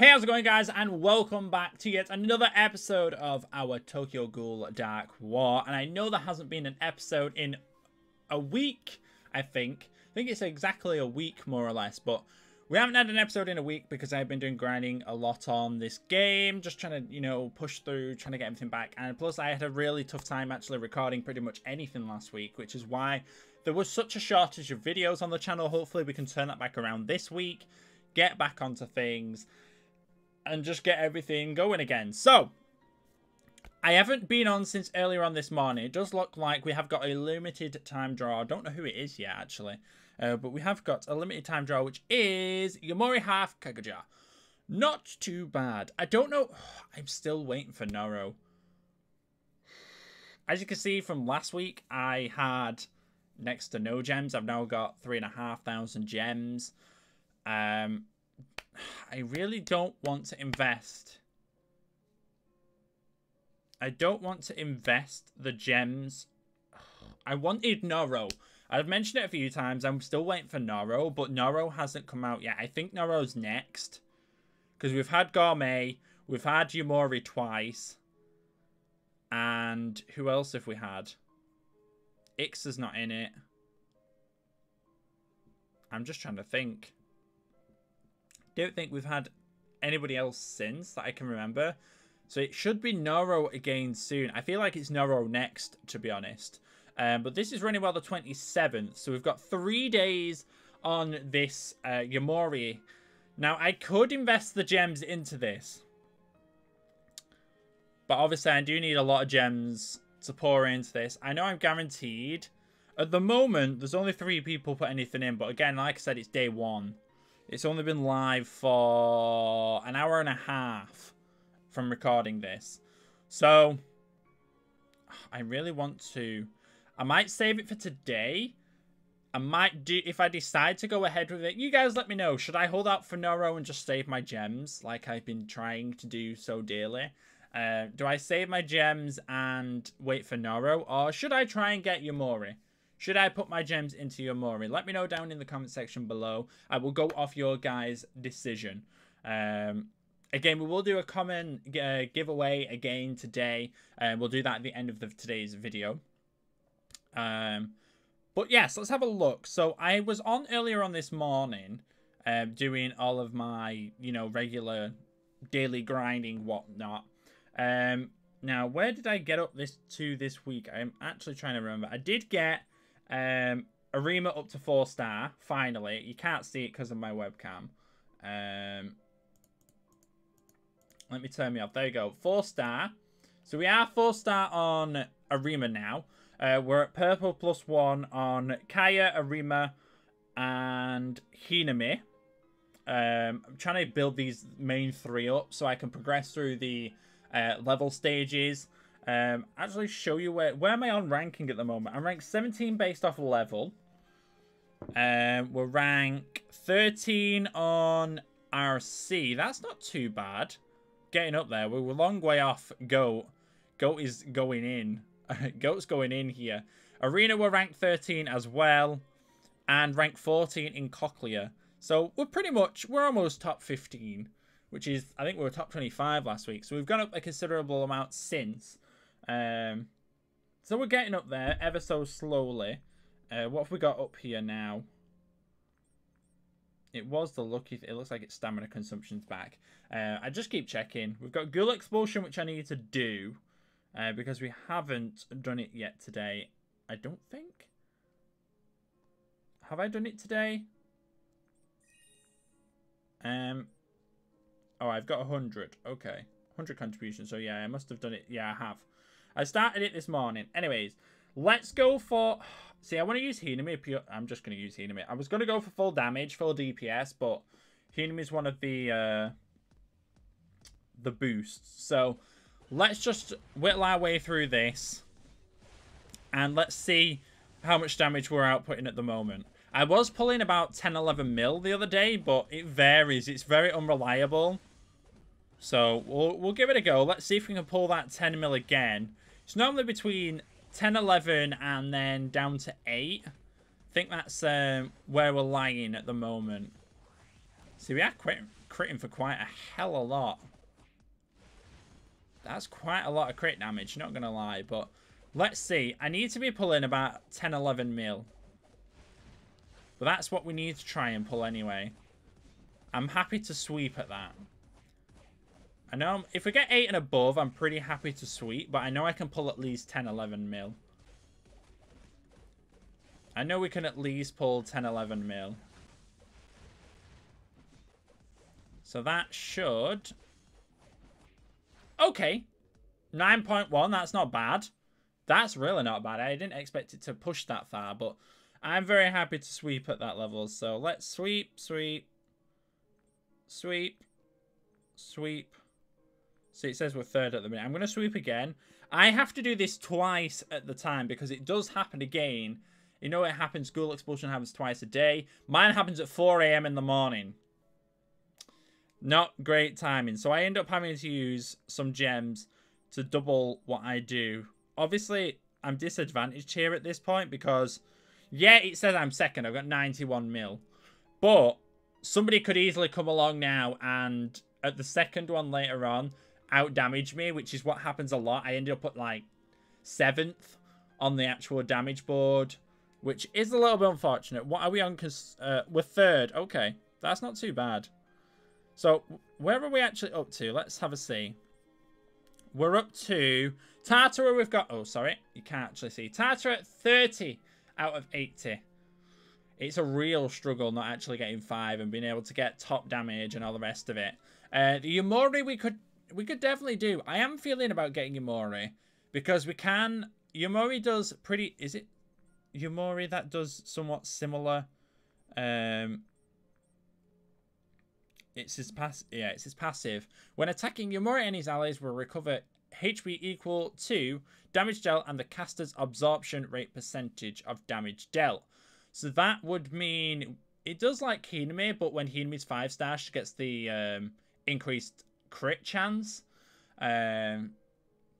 Hey, how's it going, guys? And welcome back to yet another episode of our Tokyo Ghoul Dark War. And I know there hasn't been an episode in a week, I think. I think it's exactly a week, more or less. But we haven't had an episode in a week because I've been doing grinding a lot on this game. Just trying to, you know, push through, trying to get everything back. And plus, I had a really tough time actually recording pretty much anything last week, which is why there was such a shortage of videos on the channel. Hopefully, we can turn that back around this week, get back onto things, and just get everything going again. So, I haven't been on since earlier on this morning. It does look like we have got a limited time draw. I don't know who it is yet, actually. But we have got a limited time draw, which is Yomori half Kaguja. Not too bad. I don't know. I'm still waiting for Noro. As you can see from last week, I had next to no gems. I've now got 3,500 gems. I really don't want to invest. I don't want to invest the gems. I wanted Noro. I've mentioned it a few times. I'm still waiting for Noro, but Noro hasn't come out yet. I think Noro's next. Because we've had Gourmet. We've had Yomori twice. And who else have we had? Ixa's not in it. I'm just trying to think. Don't think we've had anybody else since that I can remember. So it should be Noro again soon. I feel like it's Noro next, to be honest. But this is running well the 27th. So we've got 3 days on this Yomori. Now, I could invest the gems into this. But obviously, I do need a lot of gems to pour into this. I know I'm guaranteed. At the moment, there's only 3 people put anything in. But again, like I said, it's day 1. It's only been live for an hour and a half from recording this. So, I really want to... I might save it for today. I might do... If I decide to go ahead with it, you guys let me know. Should I hold out for Noro and just save my gems like I've been trying to do so dearly? Do I save my gems and wait for Noro? Or should I try and get Yomori? Should I put my gems into Yomori? Let me know down in the comment section below. I will go off your guys' decision. Again, we will do a common giveaway again today. We'll do that at the end of today's video. But yes, let's have a look. So I was on earlier on this morning doing all of my, you know, regular daily grinding, whatnot. Now, where did I get up this week? I'm actually trying to remember. I did get... Arima up to 4-star, finally. You can't see it because of my webcam. Let me turn me off. There you go. 4-star. So we are 4-star on Arima now. We're at purple +1 on Kaya, Arima, and Hinami. I'm trying to build these main 3 up so I can progress through the level stages. Actually show you where am I on ranking at the moment. I'm ranked 17 based off level. We're rank 13 on RC. That's not too bad. Getting up there. We're a long way off Goat. Goat is going in. Goat's going in here. Arena, we're ranked 13 as well. And rank 14 in Cochlea. So we're almost top 15. Which is, I think we were top 25 last week. So we've gone up a considerable amount since. So we're getting up there ever so slowly. What have we got up here now? It was the lucky... It looks like its stamina consumption's back. I just keep checking. We've got GHOUL Expulsion, which I need to do. Because we haven't done it yet today. I don't think. Have I done it today? Oh, I've got 100. Okay. 100 contributions. So yeah, I must have done it. Yeah, I have. I started it this morning. Anyways, let's go for... See, I want to use Hinami. I'm just going to use Hinami. I was going to go for full damage, full DPS, but Hinami is one of the boosts. So let's just whittle our way through this. And let's see how much damage we're outputting at the moment. I was pulling about 10-11 mil the other day, but it varies. It's very unreliable. So we'll give it a go. Let's see if we can pull that 10 mil again. It's normally between 10, 11 and then down to 8. I think that's where we're lying at the moment. See, we are critting for quite a hell of a lot. That's quite a lot of crit damage, not going to lie. But let's see. I need to be pulling about 10, 11 mil. But that's what we need to try and pull anyway. I'm happy to sweep at that. I know if we get 8 and above, I'm pretty happy to sweep. But I know I can pull at least 10, 11 mil. I know we can at least pull 10, 11 mil. So that should... Okay. 9.1, that's not bad. That's really not bad. I didn't expect it to push that far, but I'm very happy to sweep at that level. So let's sweep, sweep, sweep, sweep. See, it says we're third at the minute. I'm going to sweep again. I have to do this twice at the time because it does happen again. You know it happens, GHOUL Expulsion happens twice a day. Mine happens at 4 AM in the morning. Not great timing. So I end up having to use some gems to double what I do. Obviously, I'm disadvantaged here at this point because, yeah, it says I'm second. I've got 91 mil. But somebody could easily come along now and at the second one later on, out-damage me, which is what happens a lot. I ended up at, like, 7th on the actual damage board, which is a little bit unfortunate. What are we on? Because we're third. Okay, that's not too bad. So, where are we actually up to? Let's have a see. We're up to... Tartara, we've got... Oh, sorry. You can't actually see. Tartara at 30 out of 80. It's a real struggle not actually getting 5 and being able to get top damage and all the rest of it. The Yumori we could definitely do. I am feeling about getting Yumori because we can... Yumori does pretty... Is it Yumori that does somewhat similar... It's his passive. When attacking Yumori and his allies will recover HP equal to damage dealt and the caster's absorption rate percentage of damage dealt. So that would mean it does like Hiname, but when Hiname's 5-star, she gets the increased crit chance. But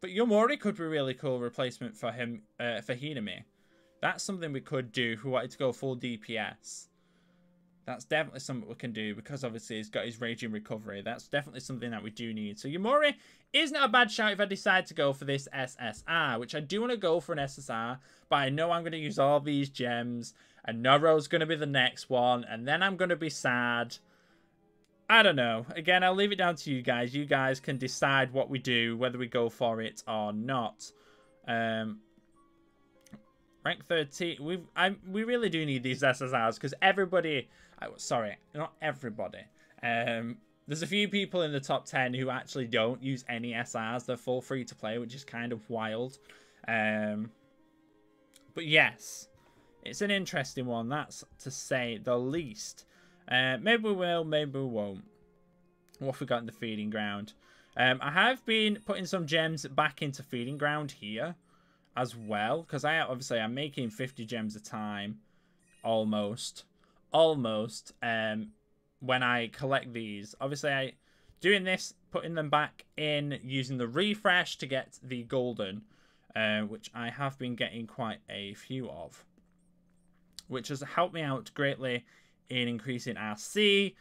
Yumori could be a really cool replacement for him for Hiname. That's something we could do if we wanted to go full DPS. That's definitely something we can do because obviously he's got his Raging Recovery. That's definitely something that we do need. So Yumori isn't a bad shout if I decide to go for this SSR, which I do want to go for an SSR, but I know I'm going to use all these gems, and Noro's going to be the next one, and then I'm going to be sad. I don't know. Again, I'll leave it down to you guys. You guys can decide what we do, whether we go for it or not. Rank 13. We really do need these SSRs because everybody... sorry, not everybody. There's a few people in the top 10 who actually don't use any SRs. They're full free to play, which is kind of wild. But yes, it's an interesting one. That's to say the least. Maybe we will, maybe we won't. What have we got in the feeding ground? I have been putting some gems back into feeding ground here as well, because I'm making 50 gems a time, almost when I collect these. Obviously I doing this, putting them back in, using the refresh to get the golden, which I have been getting quite a few of, which has helped me out greatly in increasing RC.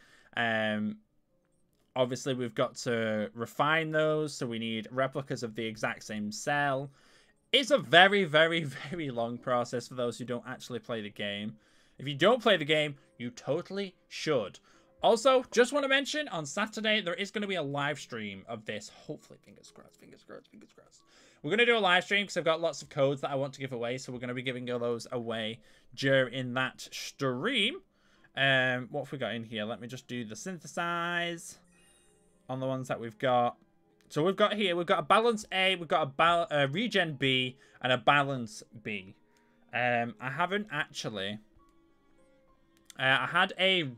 Obviously we've got to refine those, so we need replicas of the exact same cell. It's a very, very, very long process for those who don't actually play the game. If you don't play the game, you totally should. Also, just want to mention, on Saturday, there is going to be a live stream of this. Hopefully, fingers crossed, fingers crossed, fingers crossed. We're going to do a live stream because I've got lots of codes that I want to give away. So we're going to be giving those away during that stream. What have we got in here? Let me just do the synthesize on the ones that we've got. So we've got here, we've got a balance A, we've got a regen B, and a balance B. I haven't actually... I had a...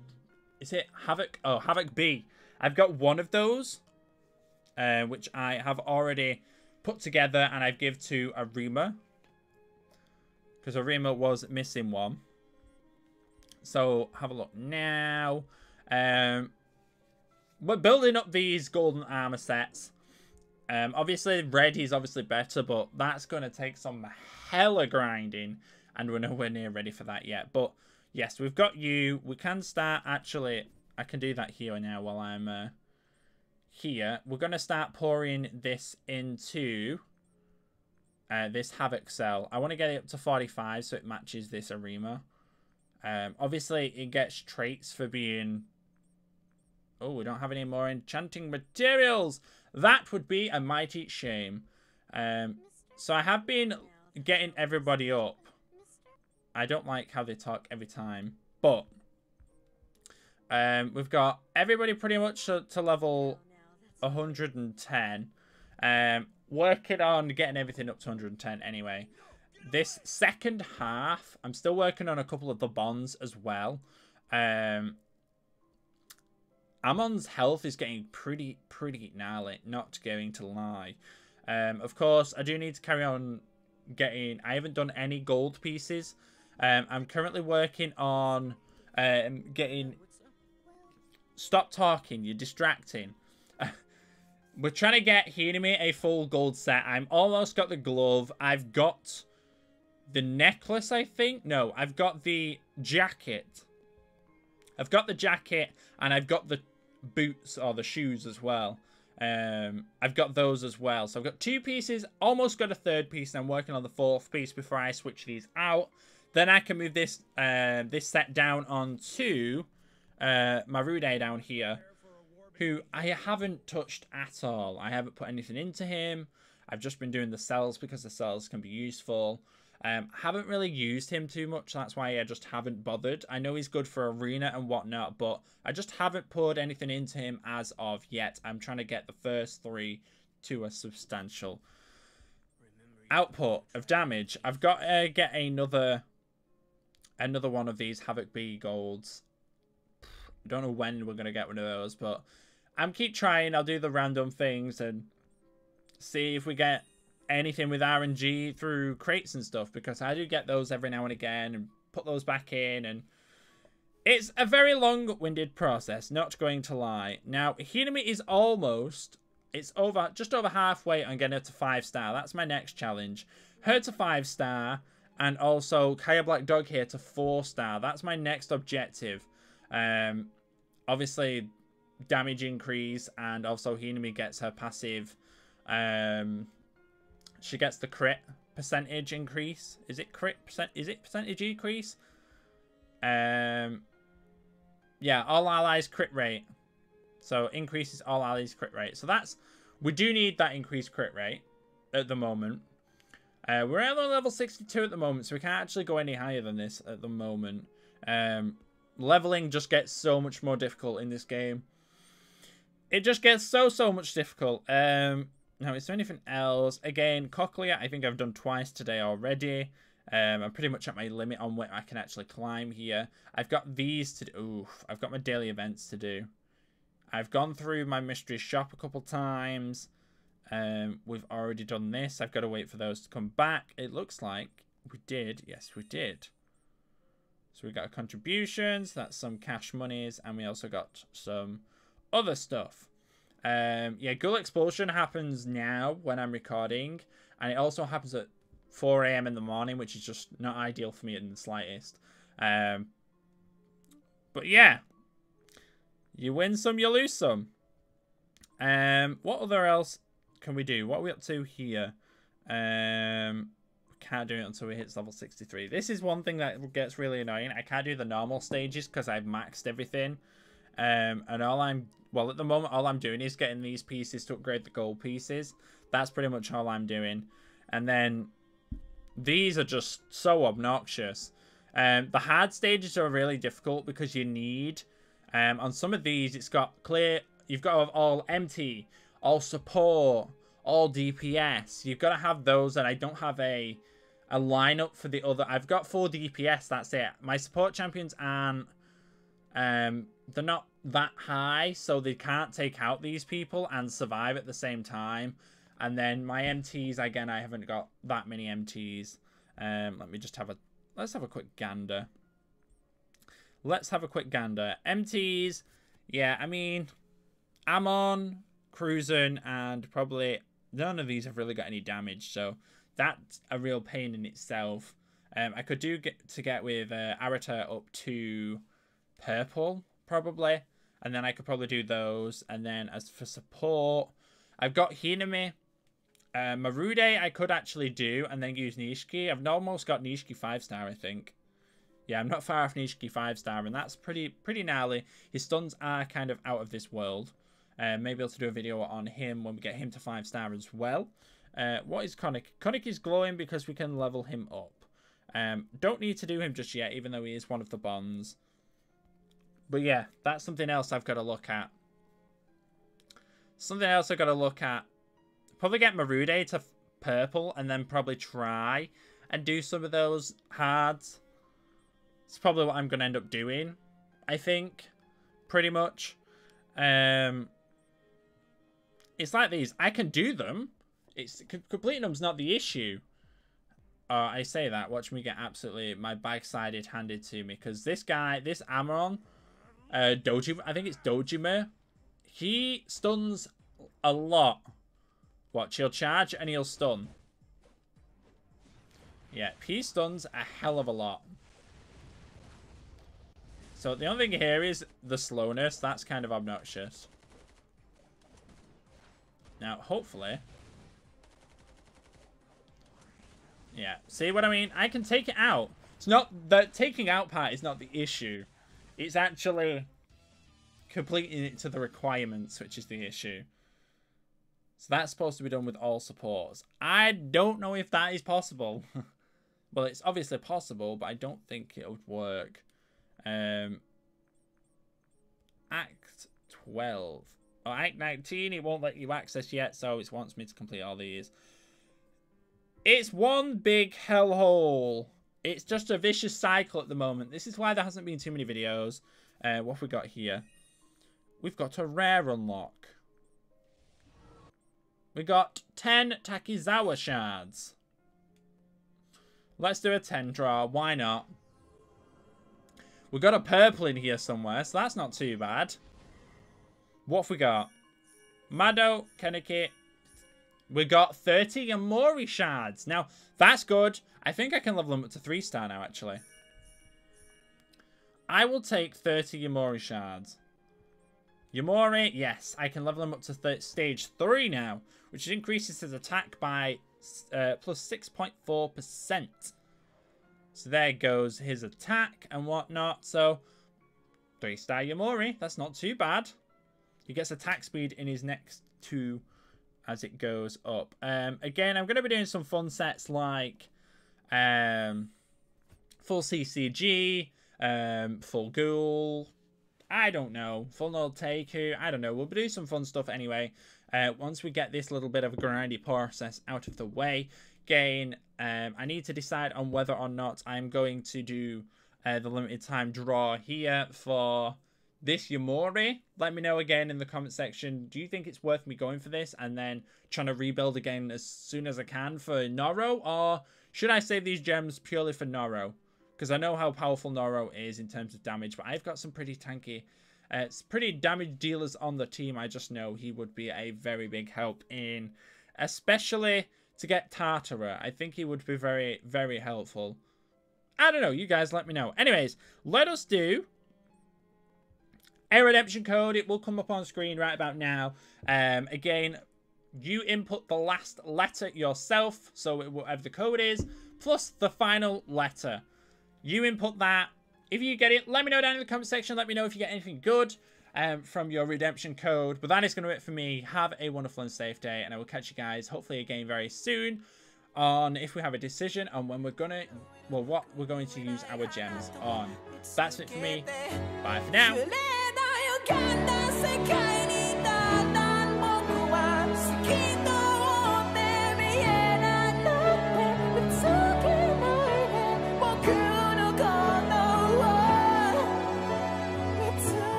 Is it Havoc? Oh, Havoc B. I've got one of those, which I have already put together, and I've given to Arima. Because Arima was missing one. So, have a look now. We're building up these golden armor sets. Obviously, red is obviously better, but that's going to take some hella grinding, and we're nowhere near ready for that yet. But yes, we've got you. We can start actually I can do that here now while I'm here. We're going to start pouring this into this Havoc cell. I want to get it up to 45 so it matches this Arima. Obviously, it gets traits for being... Oh, we don't have any more enchanting materials. That would be a mighty shame. So I have been getting everybody up. I don't like how they talk every time. But we've got everybody pretty much to level 110. Working on getting everything up to 110 anyway. This second half, I'm still working on a couple of the bonds as well. Amon's health is getting pretty gnarly, not going to lie. Of course, I do need to carry on getting... I haven't done any gold pieces. I'm currently working on getting... Stop talking, you're distracting. We're trying to get Hinami a full gold set. I'm almost got the glove. I've got the necklace, I think. No, I've got the jacket. I've got the jacket and I've got the boots or the shoes as well. I've got those as well. So I've got 2 pieces, almost got a 3rd piece, and I'm working on the 4th piece before I switch these out. Then I can move this this set down onto Marude down here, who I haven't touched at all. I haven't put anything into him. I've just been doing the cells because the cells can be useful. Haven't really used him too much. That's why I just haven't bothered. I know he's good for arena and whatnot, but I just haven't poured anything into him as of yet. I'm trying to get the first 3 to a substantial output of damage. I've got to get another one of these Havoc B golds. I don't know when we're going to get one of those, but I'm keep trying. I'll do the random things and see if we get anything with RNG through crates and stuff, because I do get those every now and again and put those back in, and it's a very long-winded process, not going to lie. Now, Hinami is almost, just over halfway on getting her to 5-star. That's my next challenge. Her to 5-star, and also Kaya Black Dog here to 4-star. That's my next objective. Obviously, damage increase, and also Hinami gets her passive. She gets the crit percentage increase. Is it crit percent? Is it percentage increase? Yeah, all allies crit rate. So increases all allies crit rate. So that's, we do need that increased crit rate at the moment. We're at level 62 at the moment, so we can't actually go any higher than this at the moment. Leveling just gets so much more difficult in this game. It just gets so much difficult. Now, is there anything else? Again, Cochlea, I think I've done twice today already. I'm pretty much at my limit on what I can actually climb here. I've got these to do. Oof, I've got my daily events to do. I've gone through my mystery shop a couple times. We've already done this. I've got to wait for those to come back. It looks like we did. Yes, we did. So we got contributions. That's some cash monies. And we also got some other stuff. Yeah, GHOUL Expulsion happens now when I'm recording. And it also happens at 4 AM in the morning, which is just not ideal for me in the slightest. But yeah. You win some, you lose some. What other else can we do? What are we up to here? We can't do it until we hit level 63. This is one thing that gets really annoying. I can't do the normal stages because I've maxed everything. And well, at the moment, all I'm doing is getting these pieces to upgrade the gold pieces. That's pretty much all I'm doing. And then these are just so obnoxious. The hard stages are really difficult because you need... on some of these, it's got clear... You've got to have all MT, all support, all DPS. You've got to have those, and I don't have a lineup for the other... I've got 4 DPS, that's it. My support champions aren't... they're not that high, so they can't take out these people and survive at the same time. And then my MTs, again, I haven't got that many MTs. Let me just have a... Let's have a quick gander. Let's have a quick gander. MTs, yeah, I mean, Amon, Cruisin, and probably none of these have really got any damage, so that's a real pain in itself. I could get with Arata up to purple, probably. And then I could probably do those. And then as for support, I've got Hiname. Marude I could actually do and then use Nishiki. I've almost got Nishiki 5-star, I think. Yeah, I'm not far off Nishiki 5-star, and that's pretty gnarly. His stuns are kind of out of this world. Maybe able to do a video on him when we get him to 5-star as well. What is Konik? Konik is glowing because we can level him up. Don't need to do him just yet, even though he is one of the bonds. But yeah, that's something else I've got to look at. Something else I've got to look at. Probably get Marude to purple and then probably try and do some of those hards. It's probably what I'm going to end up doing, I think, pretty much. It's like these. I can do them. Completing them's not the issue. I say that. Watch me get absolutely my backsided handed to me. Because this guy, this Amaron, Doji, I think it's Dojima, he stuns a lot. Watch, he'll charge and he'll stun. Yeah, he stuns a hell of a lot. So the only thing here is the slowness. That's kind of obnoxious. Now, hopefully. Yeah, see what I mean? I can take it out. It's not the taking out part is not the issue. It's actually completing it to the requirements, which is the issue. So that's supposed to be done with all supports. I don't know if that is possible. Well, it's obviously possible, but I don't think it would work. Act 12. Oh, Act 19, it won't let you access yet, so it wants me to complete all these. It's one big hellhole. It's just a vicious cycle at the moment. This is why there hasn't been too many videos. What have we got here? We've got a rare unlock. We got 10 Takizawa shards. Let's do a 10 draw. Why not? We got a purple in here somewhere, so that's not too bad. What have we got? Mado, Kaneki. We got 30 Yamori shards. Now, that's good. I think I can level them up to 3-star now, actually. I will take 30 Yamori shards. Yamori, yes. I can level them up to stage 3 now, which increases his attack by plus 6.4%. So there goes his attack and whatnot. So, 3-star Yamori. That's not too bad. He gets attack speed in his next 2 as it goes up. Again, I'm going to be doing some fun sets like full CCG, full GHOUL, I don't know, full null Teiku, I don't know. We'll be doing some fun stuff anyway. Once we get this little bit of a grindy process out of the way. Again, I need to decide on whether or not I'm going to do the limited time draw here for this Yamori. Let me know again in the comment section. Do you think it's worth me going for this and then trying to rebuild again as soon as I can for Noro? Or should I save these gems purely for Noro? Because I know how powerful Noro is in terms of damage, but I've got some pretty tanky, pretty damage dealers on the team. I just know he would be a very big help in, especially to get Tartara. I think he would be very, very helpful. I don't know. You guys let me know. Anyways, let us do a redemption code. It will come up on screen right about now. Again, you input the last letter yourself, so whatever the code is, plus the final letter. You input that. If you get it, let me know down in the comment section. Let me know if you get anything good from your redemption code. But that is going to do it for me. Have a wonderful and safe day, and I will catch you guys hopefully again very soon on if we have a decision on when we're gonna, well, what we're going to use our gems on. That's it for me. Bye for now.